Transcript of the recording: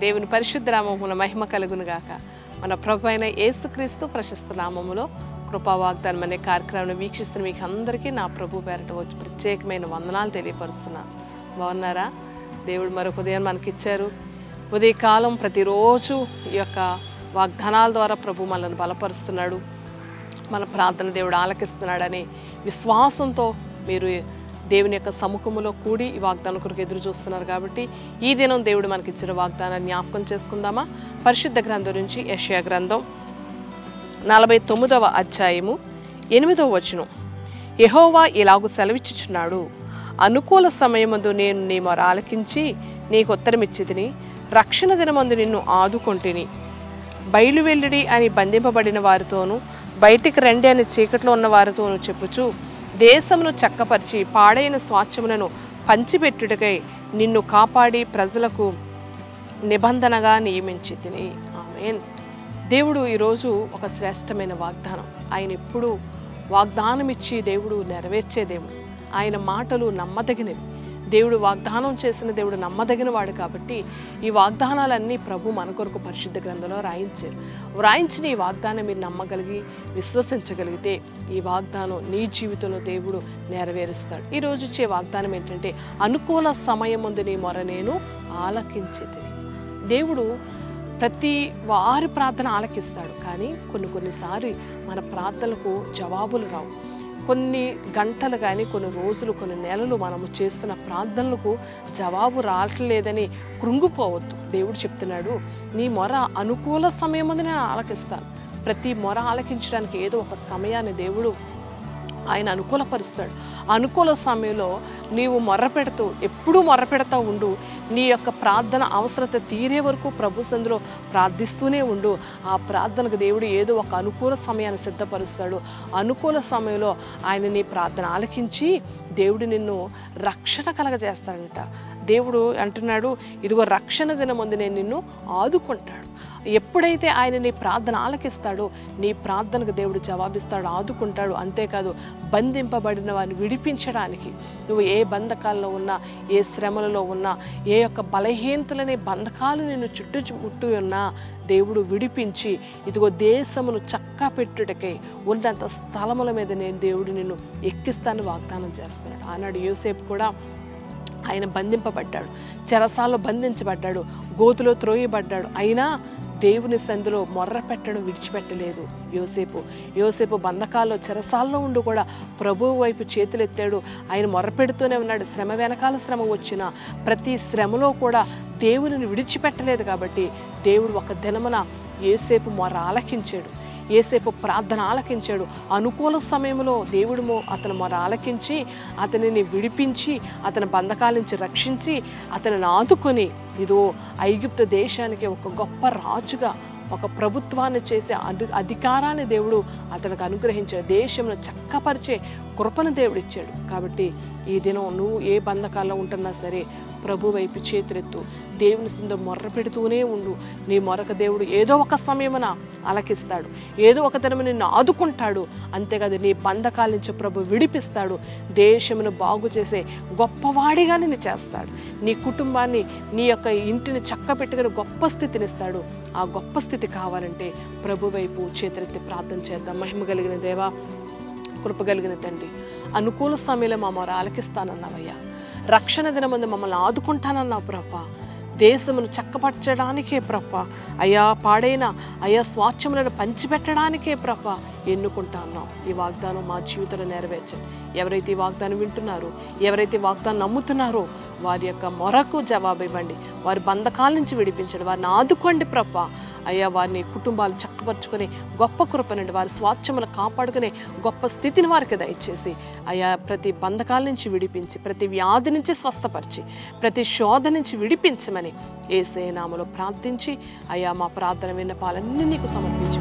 దేవుని పరిశుద్ధ నామమున మహిమ కలుగును గాక. మన ప్రభు అయిన యేసుక్రీస్తు ప్రశస్త నామములో కృపా వాగ్దానం అనే కార్యక్రమాన్ని వీక్షిస్తున్న మీకు అందరికీ నా ప్రభు పేరట వచ్చి ప్రత్యేకమైన వందనాలు తెలియపరుస్తున్నాను. బాగున్నారా? దేవుడు మరొక ఉదయం మనకిచ్చారు. ఉదయకాలం ప్రతిరోజు ఈ యొక్క వాగ్దానాల ద్వారా ప్రభు మనల్ని బలపరుస్తున్నాడు. మన ప్రార్థన దేవుడు ఆలకిస్తున్నాడని విశ్వాసంతో మీరు దేవుని యొక్క సముఖములో కూడి ఈ వాగ్దానం కొరకు ఎదురు చూస్తున్నారు. కాబట్టి ఈ దినం దేవుడు మనకి ఇచ్చిన వాగ్దానాన్ని జ్ఞాపకం చేసుకుందామా? పరిశుద్ధ గ్రంథం నుంచి యెషయా గ్రంథం 49వ అధ్యాయము 8వ వచనం. యెహోవా ఇలాగు సెలవిచ్చుచున్నాడు, అనుకూల సమయమందు నేను నీ మొర ఆలకించి నీకు ఉత్తరమిచ్చితిని, రక్షణ దినమందు నిన్ను ఆదుకొంటిని. బయలు వెల్లుడి అని బంధింపబడిన వారితోనూ బయటికి రండి అని చీకట్లో ఉన్న వారితోనూ చెప్పుచు దేశమును చక్కపరిచి పాడైన స్వాస్థ్యములను పంచిపెట్టుటకై నిన్ను కాపాడి ప్రజలకు నిబంధనగా నియమించితిని. ఆమేన్. దేవుడు ఈరోజు ఒక శ్రేష్టమైన వాగ్దానం. ఆయన ఎప్పుడు వాగ్దానం ఇచ్చి దేవుడు నెరవేర్చే దేవుడు. ఆయన మాటలు నమ్మదగినవి. దేవుడు వాగ్దానం చేసిన దేవుడు నమ్మదగిన వాడు. కాబట్టి ఈ వాగ్దానాలన్నీ ప్రభు మన కొరకు పరిశుద్ధ గ్రంథంలో వ్రాయించిన ఈ వాగ్దానం మీరు నమ్మగలిగి విశ్వసించగలిగితే ఈ వాగ్దానం నీ జీవితంలో దేవుడు నెరవేరుస్తాడు. ఈరోజు ఇచ్చే వాగ్దానం ఏంటంటే, అనుకూల సమయం ముందు నీ మొర నేను ఆలకించితిని. దేవుడు ప్రతి వారి ప్రార్థన ఆలకిస్తాడు. కానీ కొన్నిసార్లు మన ప్రార్థనలకు జవాబులు రావు. కొన్ని గంటలు కానీ కొన్ని రోజులు కొన్ని నెలలు మనము చేస్తున్న ప్రార్థనలకు జవాబు రావట్లేదని కృంగిపోవద్దు. దేవుడు చెప్తున్నాడు, నీ మొర అనుకూల సమయం ముందు నేను ఆలకిస్తాను. ప్రతి మొర ఆలకించడానికి ఏదో ఒక సమయాన్ని దేవుడు ఆయన అనుకూలపరుస్తాడు. అనుకూల సమయంలో నీవు మొర్రపెడుతూ ఎప్పుడూ మొర్రపెడతా ఉండు. నీ యొక్క ప్రార్థన అవసరత తీరే వరకు ప్రభు సందులో ప్రార్థిస్తూనే ఉండు. ఆ ప్రార్థనకు దేవుడు ఏదో ఒక అనుకూల సమయాన్ని సిద్ధపరుస్తాడు. అనుకూల సమయంలో ఆయన నీ ప్రార్థన ఆలకించి దేవుడు నిన్ను రక్షణ కలగజేస్తాడంట. దేవుడు అంటున్నాడు, ఇదిగో రక్షణ దినం ముందు నేను నిన్ను ఆదుకుంటాడు. ఎప్పుడైతే ఆయన నీ ప్రార్థన ఆలకిస్తాడో నీ ప్రార్థనకు దేవుడు జవాబిస్తాడు, ఆదుకుంటాడు. అంతేకాదు, బంధింపబడిన వారిని విడిపించడానికి, నువ్వు ఏ బంధకాల్లో ఉన్నా, ఏ శ్రమలలో ఉన్నా, ఏ యొక్క బలహీనతలనే బంధకాలు నిన్ను చుట్టూ ఉన్నా దేవుడు విడిపించి ఇదిగో దేశమును చక్కా పెట్టుటకై ఉన్నంత స్థలముల మీద నేను దేవుడు నిన్ను ఎక్కిస్తాను వాగ్దానం చేస్తున్నాడు. ఆనాడు యోసేపు కూడా ఆయన బంధింపబడ్డాడు, చెరసాల్లో బంధించబడ్డాడు, గోతులో త్రోయబడ్డాడు. అయినా దేవుని సంధిలో మొర్ర పెట్టడం విడిచిపెట్టలేదు యోసేపు బంధకాల్లో చెరసాల్లో ఉండి కూడా ప్రభువు వైపు చేతులెత్తాడు. ఆయన మొర్ర పెడుతూనే ఉన్నాడు. శ్రమ వెనకాల శ్రమ వచ్చిన ప్రతి శ్రమలో కూడా దేవుని విడిచిపెట్టలేదు. కాబట్టి దేవుడు ఒక దినమున యోసేపు మొర్ర ఆలకించాడు, యోసేపు ప్రార్థన ఆలకించాడు. అనుకూల సమయంలో దేవుడు అతను మొర ఆలకించి అతనిని విడిపించి అతని బంధకాల నుంచి రక్షించి అతనిని ఆదుకొని ఇదో ఐగుప్తు దేశానికి ఒక గొప్ప రాజుగా ఒక ప్రభుత్వాన్ని చేసే అధికారాన్ని దేవుడు అతనికి అనుగ్రహించాడు. దేశంను చక్కపరిచే కృపను దేవుడు ఇచ్చాడు. కాబట్టి ఈ దినం నువ్వు ఏ బంధకాల్లో ఉంటున్నా సరే ప్రభు వైపు చేతులెత్తు, దేవుని కింద మొర్ర పెడుతూనే ఉండు. నీ మొరక దేవుడు ఏదో ఒక సమయమున ఆలకిస్తాడు, ఏదో ఒక దినము నిన్ను ఆదుకుంటాడు. అంతేకాదు, నీ బంధకాల నుంచి ప్రభు విడిపిస్తాడు, దేశమును బాగు చేసే గొప్పవాడిగా నిన్ను చేస్తాడు. నీ కుటుంబాన్ని, నీ యొక్క ఇంటిని చక్కబెట్టుకుని గొప్ప స్థితినిస్తాడు. ఆ గొప్ప స్థితి కావాలంటే ప్రభు వైపు చేతులెత్తి ప్రార్థన చేద్దాం. మహిమ కలిగిన దేవా, కృప కలిగిన తండ్రి, అనుకూల సమయంలో మా మొర ఆలకిస్తానన్నావయ్యా. రక్షణ దినమందు మమ్మల్ని ఆదుకుంటానన్నావు ప్రభా. దేశమును చక్కపరచడానికే ప్రభా, అయా పాడైన స్వాస్థ్యములను పంచిపెట్టడానికే ప్రభా ఎన్నుకుంటా అన్నాం. ఈ వాగ్దానం మా జీవితంలో నెరవేర్చండి. ఎవరైతే ఈ వాగ్దానం వింటున్నారో, ఎవరైతే వాగ్దానం నమ్ముతున్నారో వారి యొక్క మొరకు జవాబు ఇవ్వండి. వారి బంధకాల నుంచి విడిపించండి, వారిని ఆదుకోండి ప్రభా. అయ్యా, వారిని కుటుంబాలు చక్కపరుచుకొని గొప్ప కృపనండి, వారి స్వాస్థ్యమును కాపాడుకునే గొప్ప స్థితిని వారికి దయచేసి అయ్యా ప్రతి బంధకాల నుంచి విడిపించి, ప్రతి వ్యాధి నుంచి స్వస్థపరిచి, ప్రతి శోధ నుంచి విడిపించమని యేసయ్య నామములో ప్రార్థించి అయ్యా మా ప్రార్థన విన్నపాలన్నీ నీకు సమర్పించి